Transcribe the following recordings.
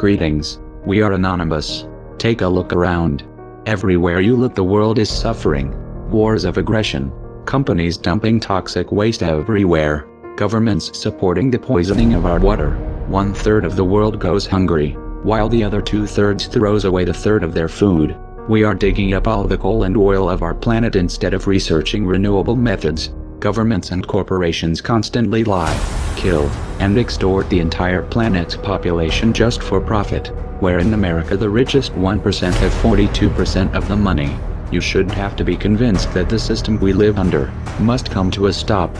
Greetings, we are Anonymous. Take a look around. Everywhere you look, the world is suffering. Wars of aggression. Companies dumping toxic waste everywhere. Governments supporting the poisoning of our water. 1/3 of the world goes hungry, while the other 2/3 throws away a third of their food. We are digging up all the coal and oil of our planet instead of researching renewable methods. Governments and corporations constantly lie, kill, and extort the entire planet's population just for profit, where in America the richest 1% have 42% of the money. You shouldn't have to be convinced that the system we live under must come to a stop.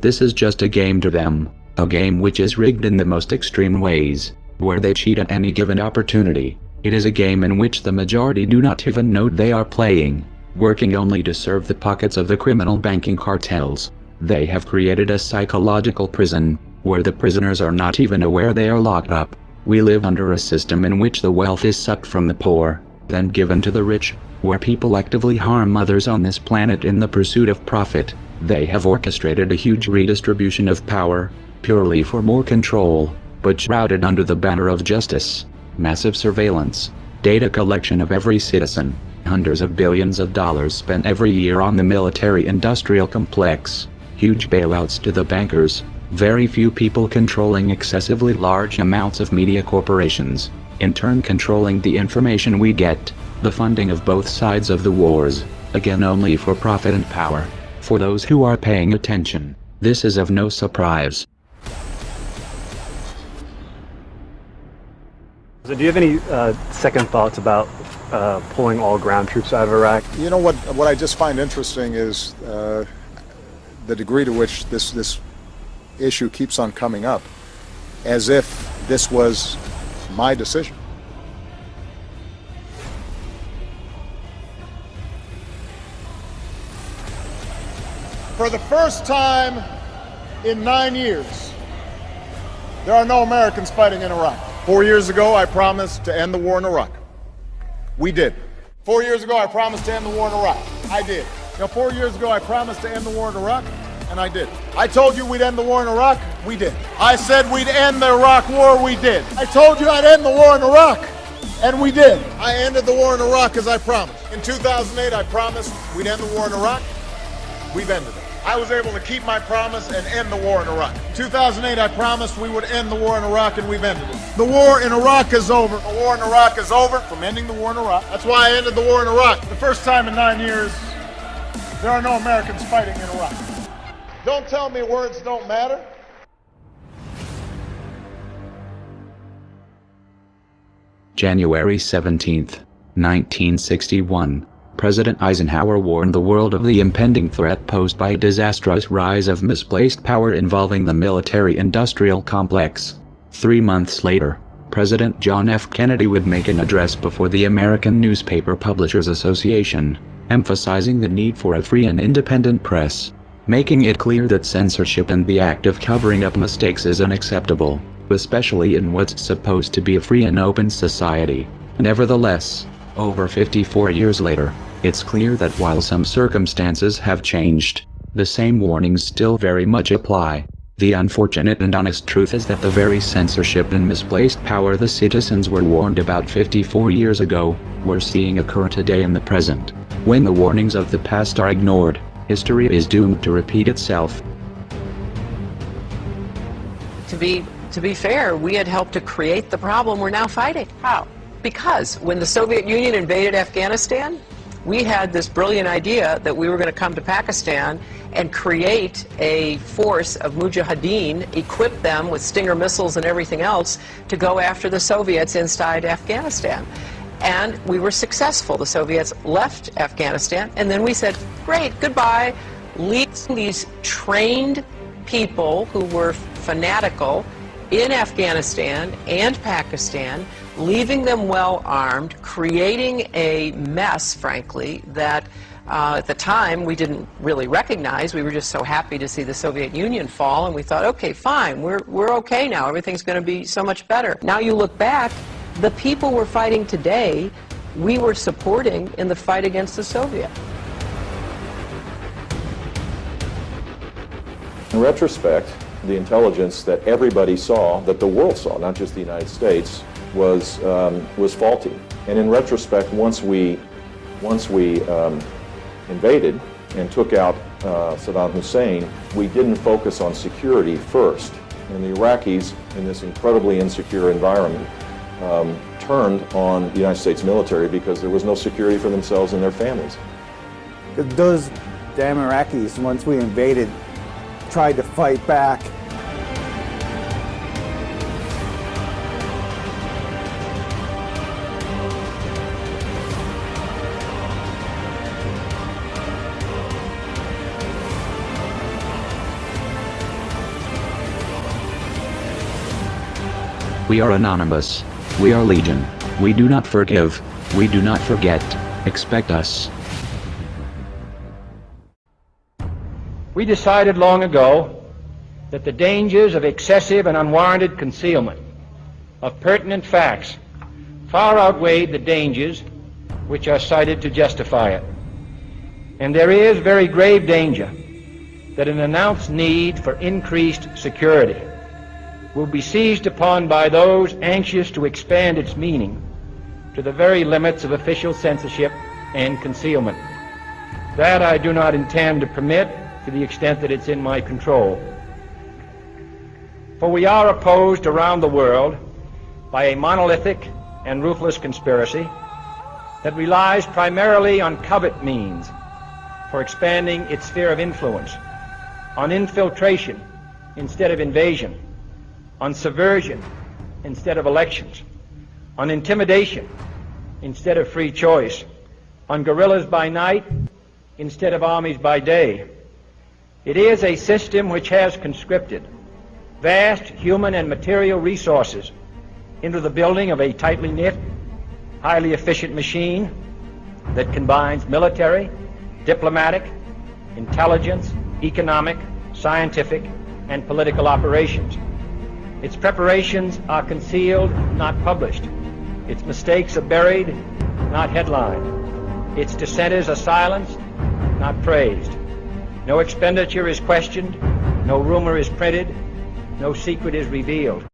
This is just a game to them, a game which is rigged in the most extreme ways, where they cheat at any given opportunity. It is a game in which the majority do not even know they are playing, working only to serve the pockets of the criminal banking cartels. They have created a psychological prison, where the prisoners are not even aware they are locked up. We live under a system in which the wealth is sucked from the poor, then given to the rich, where people actively harm others on this planet in the pursuit of profit. They have orchestrated a huge redistribution of power, purely for more control, but shrouded under the banner of justice. Massive surveillance, data collection of every citizen, hundreds of billions of dollars spent every year on the military-industrial complex, huge bailouts to the bankers, very few people controlling excessively large amounts of media corporations, in turn controlling the information we get, the funding of both sides of the wars, again only for profit and power. For those who are paying attention, this is of no surprise. So do you have any second thoughts about pulling all ground troops out of Iraq? You know what I just find interesting is the degree to which this issue keeps on coming up, as if this was my decision. For the first time in 9 years, there are no Americans fighting in Iraq. 4 years ago, I promised to end the war in Iraq. We did. 4 years ago, I promised to end the war in Iraq. I did. 4 years ago, I promised to end the war in Iraq, and I did. I told you we'd end the war in Iraq. We did. I said we'd end the Iraq war. We did. I told you I'd end the war in Iraq, and we did. I ended the war in Iraq as I promised. In 2008, I promised we'd end the war in Iraq. We've ended it. I was able to keep my promise and end the war in Iraq. In 2008, I promised we would end the war in Iraq, and we've ended it. The war in Iraq is over. The war in Iraq is over from ending the war in Iraq. That's why I ended the war in Iraq. The first time in 9 years, there are no Americans fighting in Iraq. Don't tell me words don't matter. January 17th, 1961. President Eisenhower warned the world of the impending threat posed by a disastrous rise of misplaced power involving the military-industrial complex. 3 months later, President John F. Kennedy would make an address before the American Newspaper Publishers Association, emphasizing the need for a free and independent press, making it clear that censorship and the act of covering up mistakes is unacceptable, especially in what's supposed to be a free and open society. Nevertheless, over 54 years later, it's clear that while some circumstances have changed, the same warnings still very much apply. The unfortunate and honest truth is that the very censorship and misplaced power the citizens were warned about 54 years ago, we're seeing occur today in the present. When the warnings of the past are ignored, history is doomed to repeat itself. To be fair, we had helped to create the problem we're now fighting. How? Because when the Soviet Union invaded Afghanistan, we had this brilliant idea that we were going to come to Pakistan and create a force of mujahideen, equip them with Stinger missiles and everything else to go after the Soviets inside Afghanistan. And we were successful. The Soviets left Afghanistan, and then we said, great, goodbye. Leave these trained people who were fanatical in Afghanistan and Pakistan, leaving them well armed, creating a mess, frankly, that at the time we didn't really recognize. We were just so happy to see the Soviet Union fall, and we thought, okay, fine, we're okay now, everything's going to be so much better. Now you look back, the people we're fighting today, we were supporting in the fight against the Soviet. In retrospect, the intelligence that everybody saw, that the world saw, not just the United States, was faulty. And in retrospect, once we invaded and took out Saddam Hussein, we didn't focus on security first. And the Iraqis, in this incredibly insecure environment, turned on the United States military because there was no security for themselves and their families. Those damn Iraqis, once we invaded, tried to fight back. We are anonymous. We are legion. We do not forgive. We do not forget. Expect us. We decided long ago that the dangers of excessive and unwarranted concealment of pertinent facts far outweighed the dangers which are cited to justify it. And there is very grave danger that an announced need for increased security will be seized upon by those anxious to expand its meaning to the very limits of official censorship and concealment. That I do not intend to permit to the extent that it's in my control. For we are opposed around the world by a monolithic and ruthless conspiracy that relies primarily on covert means for expanding its sphere of influence, on infiltration instead of invasion, on subversion instead of elections, on intimidation instead of free choice, on guerrillas by night instead of armies by day. It is a system which has conscripted vast human and material resources into the building of a tightly knit, highly efficient machine that combines military, diplomatic, intelligence, economic, scientific, and political operations. Its preparations are concealed, not published. Its mistakes are buried, not headlined. Its dissenters are silenced, not praised. No expenditure is questioned, no rumor is printed, no secret is revealed.